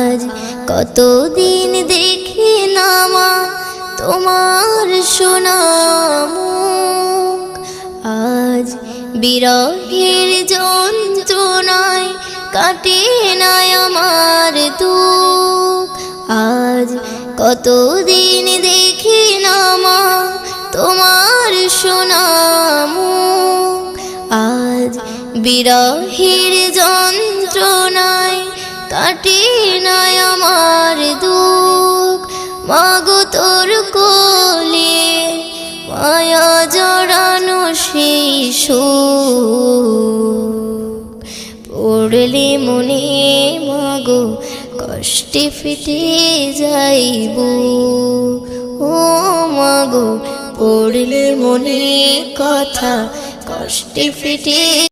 আজ কতদিন দেখি না মা তোমার সোনা মুখ, আজ বিরহের যন্ত্রণায় কাটে না আমার দুঃখ। আজ কতদিন দেখি না মা তোমার সোনা মুখ, আজ বিরহের যন্ত্রণায় কাটে না আমার দুঃখ। মাগো তোর কোলে মায়া জড়ানো সেই সুখ, পড়লে মনে মাগো কষ্টে ফেটে যাইব। ও মাগো পড়লে মনে কথা কষ্টে ফেটে